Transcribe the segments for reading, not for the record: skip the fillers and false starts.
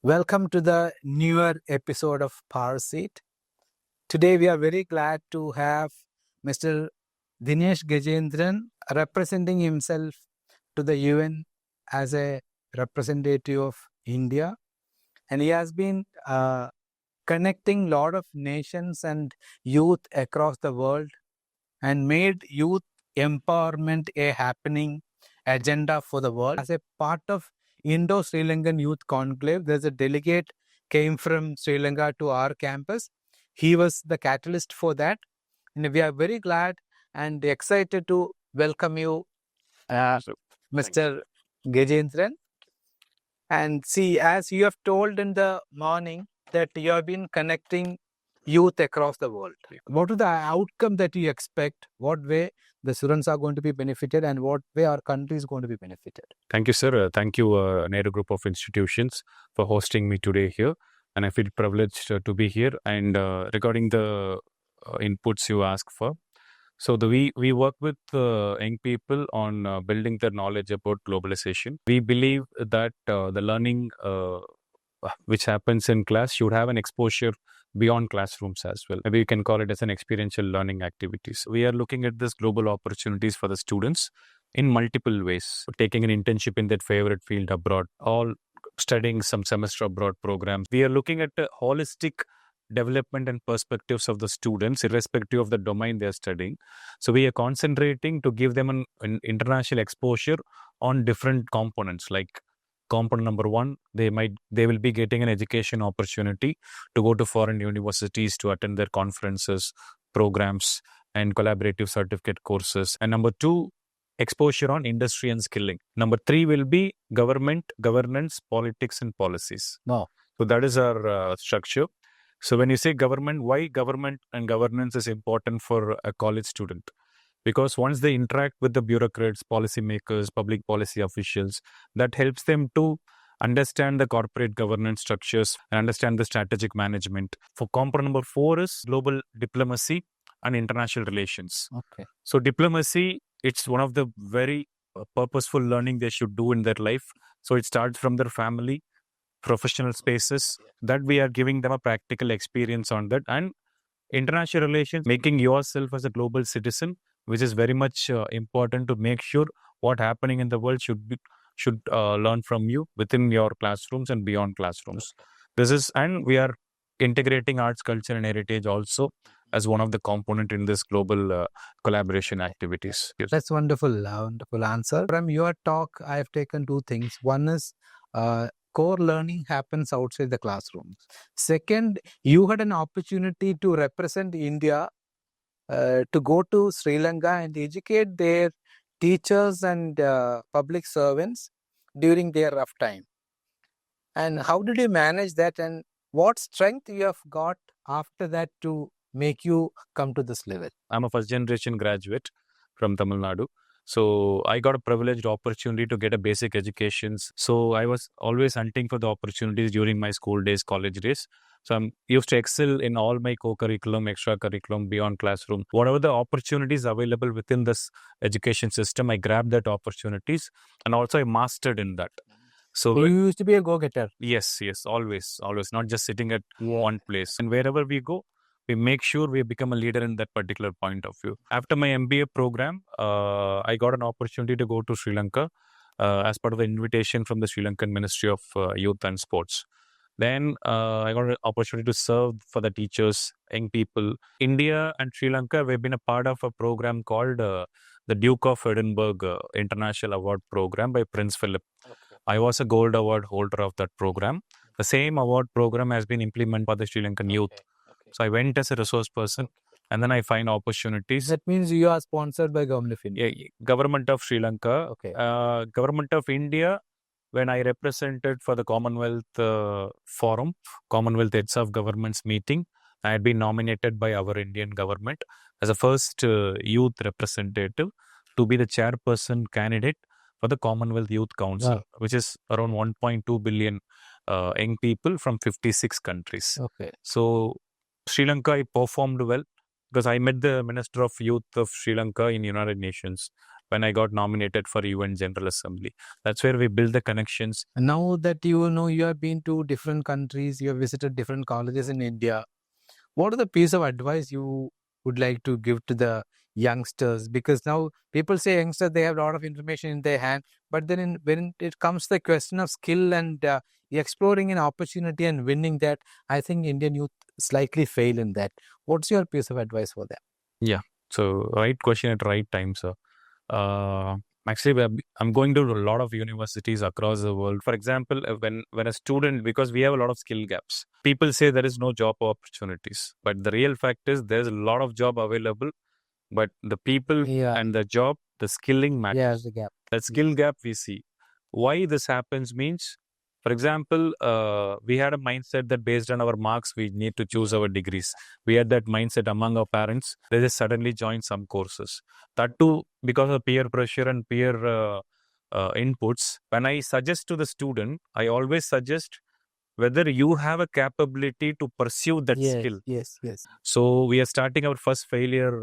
Welcome to the newer episode of Power Seat. Today we are very glad to have Mr. Dinesh Gajendran representing himself to the UN as a representative of India. And he has been connecting a lot of nations and youth across the world and made youth empowerment a happening agenda for the world. As a part of Indo-Sri Lankan Youth Conclave, there's a delegate came from Sri Lanka to our campus. He was the catalyst for that. And we are very glad and excited to welcome you, Mr. Gajendran. And see, as you have told in the morning that you have been connecting youth across the world. What is the outcome that you expect? What way the students are going to be benefited and what way our country is going to be benefited? Thank you, sir. Thank you, Nehru Group of Institutions, for hosting me today here. And I feel privileged to be here. And regarding the inputs you ask for, so we work with young people on building their knowledge about globalization. We believe that the learning which happens in class should have an exposure beyond classrooms as well. Maybe you can call it as an experiential learning activities. We are looking at this global opportunities for the students in multiple ways. Taking an internship in that favorite field abroad, all studying some semester abroad programs. We are looking at a holistic development and perspectives of the students, irrespective of the domain they are studying. So we are concentrating to give them an international exposure on different components. Like component number one, they will be getting an education opportunity to go to foreign universities to attend their conferences, programs, and collaborative certificate courses. And number two, exposure on industry and skilling. Number three will be government, governance, politics, and policies. No. So that is our structure. So when you say government, why government and governance is important for a college student? Because once they interact with the bureaucrats, policymakers, public policy officials, that helps them to understand the corporate governance structures and understand the strategic management. For component number four is global diplomacy and international relations. Okay. So diplomacy, it's one of the very purposeful learning they should do in their life. So it starts from their family, professional spaces, that we are giving them a practical experience on that. And international relations, making yourself as a global citizen, which is very much important to make sure what happening in the world should learn from you within your classrooms and beyond classrooms. And we are integrating arts, culture, and heritage also as one of the component in this global collaboration activities. Yes. That's wonderful, wonderful answer. From your talk, I have taken two things. One is core learning happens outside the classroom. Second, you had an opportunity to represent India, to go to Sri Lanka and educate their teachers and public servants during their rough time. And how did you manage that, and what strength you have got after that to make you come to this level? I'm a first generation graduate from Tamil Nadu. So I got a privileged opportunity to get a basic education. So I was always hunting for the opportunities during my school days, college days. So I'm used to excel in all my co-curriculum, extra-curriculum, beyond classroom. Whatever the opportunities available within this education system, I grabbed that opportunities and also I mastered in that. So you used to be a go-getter? Yes, always. Not just sitting at one place. And wherever we go, we make sure we become a leader in that particular point of view. After my MBA program, I got an opportunity to go to Sri Lanka as part of the invitation from the Sri Lankan Ministry of Youth and Sports. Then I got an opportunity to serve for the teachers, young people. India and Sri Lanka, we've been a part of a program called the Duke of Edinburgh International Award Program by Prince Philip. Okay. I was a gold award holder of that program. The same award program has been implemented by the Sri Lankan youth. So I went as a resource person and then I find opportunities. That means you are sponsored by Government of India? Yeah, Government of Sri Lanka. Okay. Government of India, when I represented for the Commonwealth Forum, Commonwealth Heads of Governments meeting, I had been nominated by our Indian government as a first youth representative to be the chairperson candidate for the Commonwealth Youth Council, which is around 1.2 billion young people from 56 countries. Okay. So Sri Lanka, I performed well because I met the Minister of Youth of Sri Lanka in United Nations when I got nominated for UN General Assembly. That's where we build the connections. Now that you know you have been to different countries, you have visited different colleges in India, what are the piece of advice you would like to give to the youngsters? Because now people say youngsters, they have a lot of information in their hand, but then when it comes to the question of skill and exploring an opportunity and winning that, I think Indian youth slightly fail in that. What's your piece of advice for them? Yeah. So right question at right time, sir. Uh, Actually, I'm going to a lot of universities across the world. For example, when a student, because we have a lot of skill gaps, people say there is no job opportunities, but the real fact is there's a lot of job available, but the people Yeah, and the job, the skilling yeah, matters. the gap. That skill gap we see. Why this happens means, for example, we had a mindset that based on our marks, we need to choose our degrees. We had that mindset among our parents. They just suddenly join some courses. That too, because of peer pressure and peer inputs. When I suggest to the student, I always suggest whether you have a capability to pursue that Yes, skill. yes, yes. So we are starting our first failure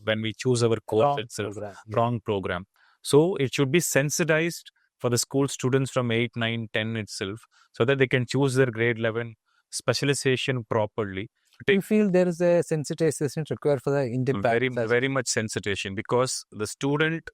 when we choose our course Wrong itself, program. Yeah. wrong program. So it should be sensitized for the school students from 8, 9, 10 itself, so that they can choose their grade 11 specialization properly. Do you feel there is a sensitization required for the Indian Very, parents as very much sensitization, because the student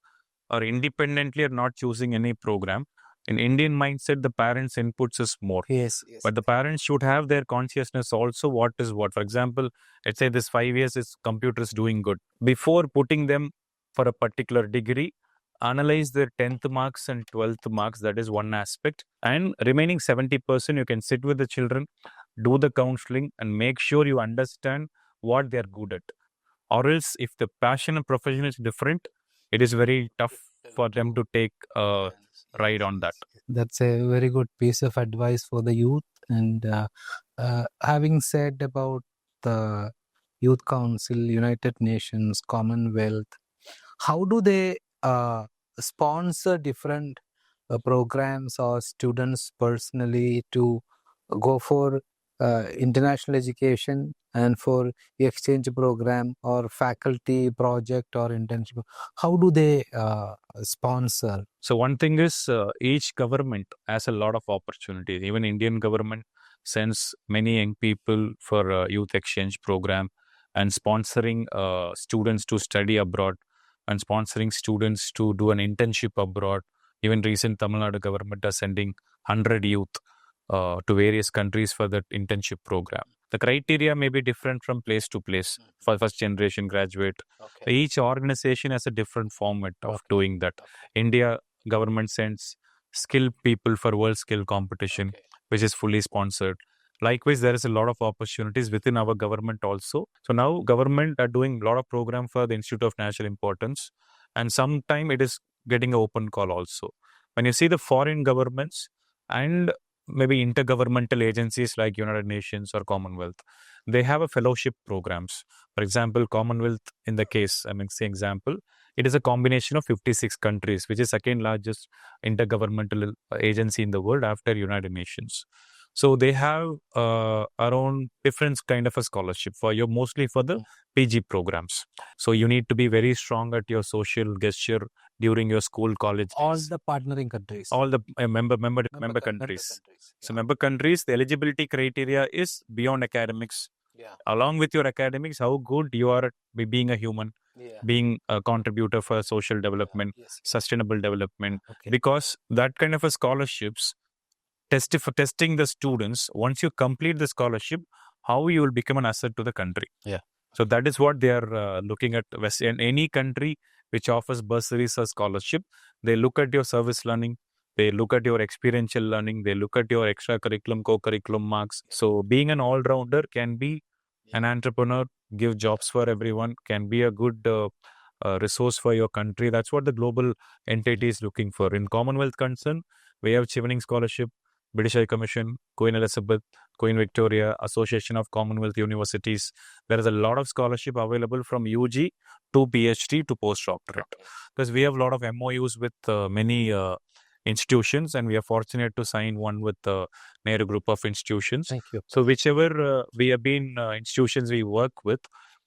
or independently are not choosing any program. In Indian mindset, the parents' inputs is more. yes, yes. But the parents should have their consciousness also what is what. For example, let's say this 5 years is computer is doing good. Before putting them for a particular degree, analyze their 10th marks and 12th marks. That is one aspect. And remaining 70%, you can sit with the children, do the counseling, and make sure you understand what they are good at. Or else, if the passion and profession is different, it is very tough for them to take a ride on that. That's a very good piece of advice for the youth. And having said about the Youth Council, United Nations, Commonwealth, how do they sponsor different programs or students personally to go for international education and for exchange program or faculty project or internship? How do they sponsor? So one thing is each government has a lot of opportunities. Even Indian government sends many young people for a youth exchange program and sponsoring students to study abroad and sponsoring students to do an internship abroad. Even recent Tamil Nadu government are sending 100 youth to various countries for that internship program. The criteria may be different from place to place for first generation graduate. Okay. Each organization has a different format of doing that. India government sends skilled people for world skill competition, which is fully sponsored. Likewise, there is a lot of opportunities within our government also. So now government are doing a lot of program for the Institute of National Importance, and sometime it is getting an open call also. When you see the foreign governments and maybe intergovernmental agencies like United Nations or Commonwealth, they have a fellowship programs. For example, Commonwealth in the case, I mean, say example, it is a combination of 56 countries, which is second largest intergovernmental agency in the world after United Nations. So they have around different kind of a scholarship for you, mostly for the PG programs. So you need to be very strong at your social gesture during your school, college All days. the partnering countries. All the member countries. So member countries, the eligibility criteria is beyond academics. Yeah. Along with your academics, how good you are at being a human, Yeah. being a contributor for social development, Yes. sustainable development. Okay. Because that kind of a scholarships for testing the students. Once you complete the scholarship, how you will become an asset to the country. Yeah. So that is what they are looking at. In any country which offers bursaries or scholarship, they look at your service learning, they look at your experiential learning, they look at your extra curriculum, co-curriculum marks. So being an all-rounder can be an entrepreneur, give jobs for everyone, can be a good resource for your country. That's what the global entity is looking for. In Commonwealth concern, we have Chevening Scholarship, British High Commission, Queen Elizabeth, Queen Victoria, Association of Commonwealth Universities. There is a lot of scholarship available from UG to PhD to postdoctorate. Because we have a lot of MOUs with many institutions, and we are fortunate to sign one with the Nehru Group of Institutions. Thank you. So whichever we have been institutions we work with,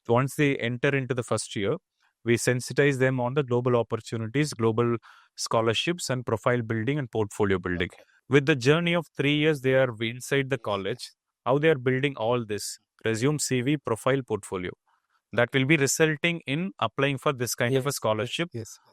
once they enter into the first year, We sensitize them on the global opportunities, global scholarships, and profile building and portfolio building. Okay. With the journey of 3 years, they are inside the college. How they are building all this resume, CV, profile, portfolio that will be resulting in applying for this kind of a scholarship,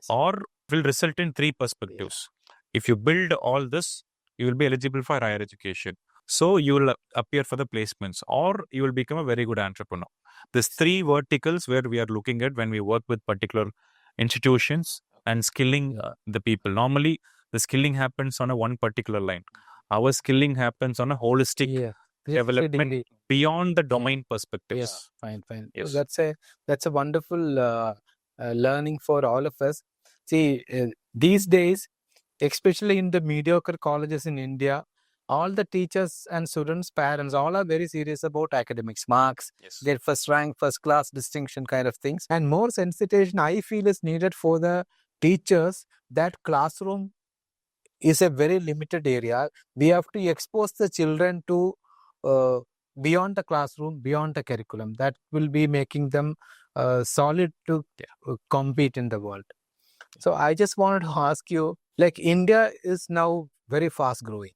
or will result in three perspectives. If you build all this, you will be eligible for higher education. So you will appear for the placements, or you will become a very good entrepreneur. These three verticals where we are looking at when we work with particular institutions and skilling the people. Normally, the skilling happens on a one particular line. Our skilling happens on a holistic development beyond the domain perspectives. Fine. Yes. So that's a wonderful learning for all of us. See, these days, especially in the mediocre colleges in India, all the teachers and students, parents, all are very serious about academics, marks, get first rank, first class distinction kind of things. And more sensitization, I feel, is needed for the teachers. That classroom is a very limited area. We have to expose the children to beyond the classroom, beyond the curriculum. That will be making them solid to compete in the world. So I just wanted to ask you, like, India is now very fast growing,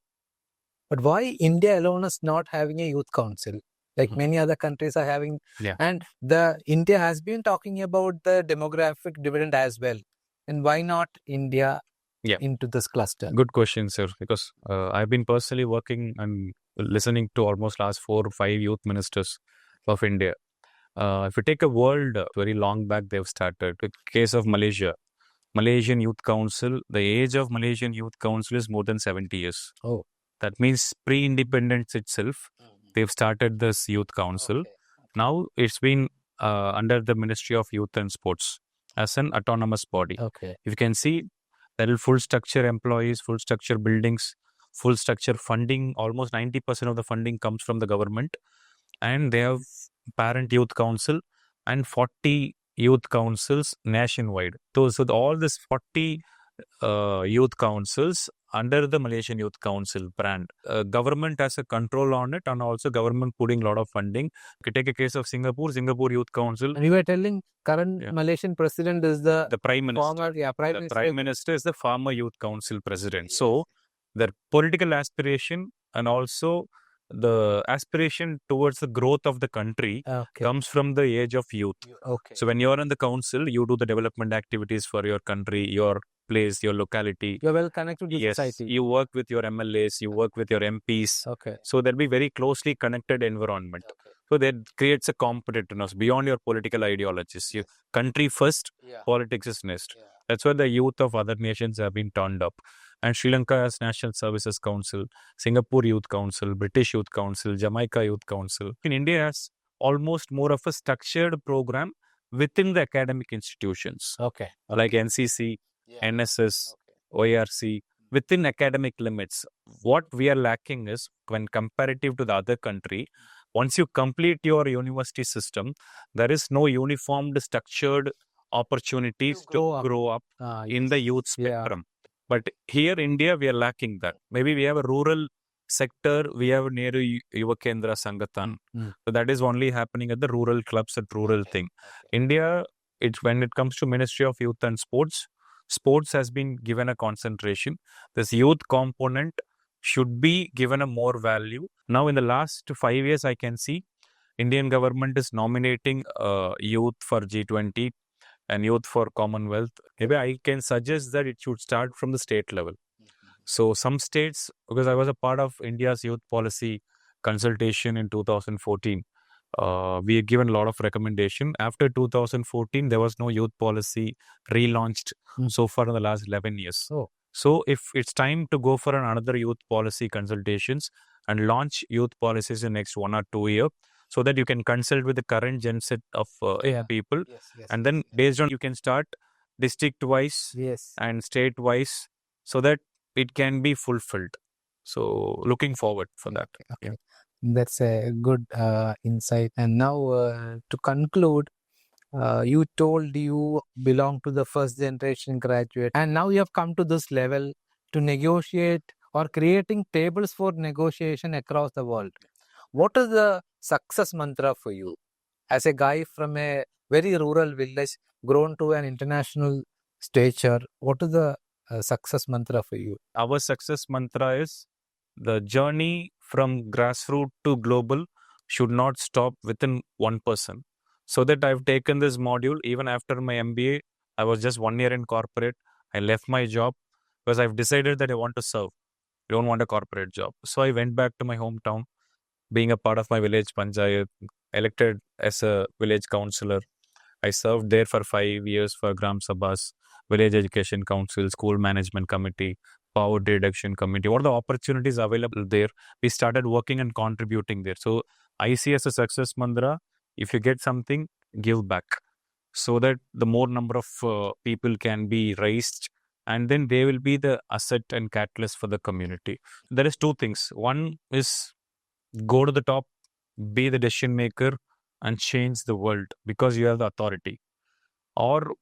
but why India alone is not having a youth council? Like many other countries are having, and the India has been talking about the demographic dividend as well. And why not India into this cluster? Good question, sir. Because I've been personally working and listening to almost last 4 or 5 youth ministers of India. If you take a world, very long back they've started. The case of Malaysia, Malaysian Youth Council, the age of Malaysian Youth Council is more than 70 years. Oh. That means pre-independence itself, they've started this youth council. Okay. Now it's been under the Ministry of Youth and Sports as an autonomous body. Okay. If you can see, there are full structure employees, full structure buildings, full structure funding. Almost 90% of the funding comes from the government. And they have parent youth council and 40 youth councils nationwide. So all these 40 youth councils under the Malaysian Youth Council brand. Government has a control on it, and also government putting a lot of funding. You take a case of Singapore Youth Council. And you were telling current Malaysian president is the Prime Minister. Former, Prime Minister is the former Youth Council president. Yes. So their political aspiration and also the aspiration towards the growth of the country comes from the age of youth. Okay. So when you're in the council, you do the development activities for your country, your place, your locality. You're well connected with society. You work with your MLAs, you work with your MPs. Okay. So there'll be very closely connected environment. Okay. So that creates a competitiveness beyond your political ideologies. You country first, politics is next. That's why the youth of other nations have been turned up. And Sri Lanka has National Services Council, Singapore Youth Council, British Youth Council, Jamaica Youth Council. In India has almost more of a structured program within the academic institutions. Okay. Like NCC, NSS, OARC, within academic limits. What we are lacking is, when comparative to the other country, once you complete your university system, there is no uniformed structured opportunities to grow up in the youth spectrum. But here, India, we are lacking that. Maybe we have a rural sector, we have Nehru Yuva Kendra Sangathan. So that is only happening at the rural clubs, at rural thing. India, when it comes to Ministry of Youth and Sports, sports has been given a concentration. This youth component should be given a more value. Now, in the last 5 years, I can see Indian government is nominating youth for G20 and youth for Commonwealth. Maybe I can suggest that it should start from the state level. So some states, because I was a part of India's youth policy consultation in 2014, we have given a lot of recommendation. After 2014, there was no youth policy relaunched so far in the last 11 years. So if it's time to go for another youth policy consultations and launch youth policies in the next 1 or 2 years, so that you can consult with the current gen set of people. And then based on, you can start district-wise and state-wise so that it can be fulfilled. So looking forward for that. Okay. That's a good insight. And now to conclude, you told you belong to the first generation graduate, and now you have come to this level to negotiate or creating tables for negotiation across the world. What is the success mantra for you as a guy from a very rural village? grown to an international stature. What is the success mantra for you? Our success mantra is the journey from grassroots to global should not stop within one person. So that I've taken this module even after my MBA. I was just 1 year in corporate. I left my job because I've decided that I want to serve. I don't want a corporate job. So I went back to my hometown, being a part of my village panchayat, elected as a village councillor. I served there for 5 years for Gram Sabhas, Village Education Council, School Management Committee, Poverty Reduction Committee. What are the opportunities available there? We started working and contributing there. So I see as a success mantra, if you get something, give back so that the more number of people can be raised and then they will be the asset and catalyst for the community. There is two things. One is go to the top, be the decision maker and change the world because you have the authority, or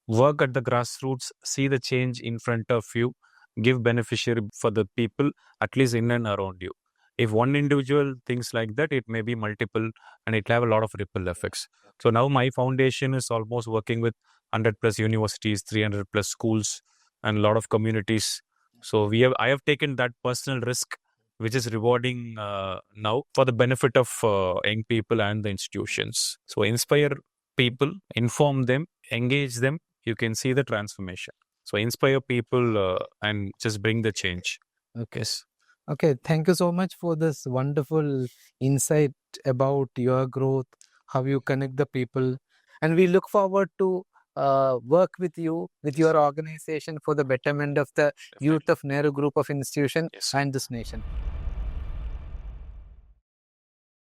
work at the grassroots, see the change in front of you, give beneficiary for the people at least in and around you. If one individual thinks like that, it may be multiple and it will have a lot of ripple effects. So now my foundation is almost working with 100 plus universities, 300 plus schools and a lot of communities. So I have taken that personal risk which is rewarding now for the benefit of young people and the institutions. So inspire people, inform them, engage them, you can see the transformation. So inspire people and just bring the change. Okay. Yes. Okay, thank you so much for this wonderful insight about your growth, how you connect the people. And we look forward to work with you, with your organization for the betterment of the youth of Nehru Group of Institution Yes. and this nation.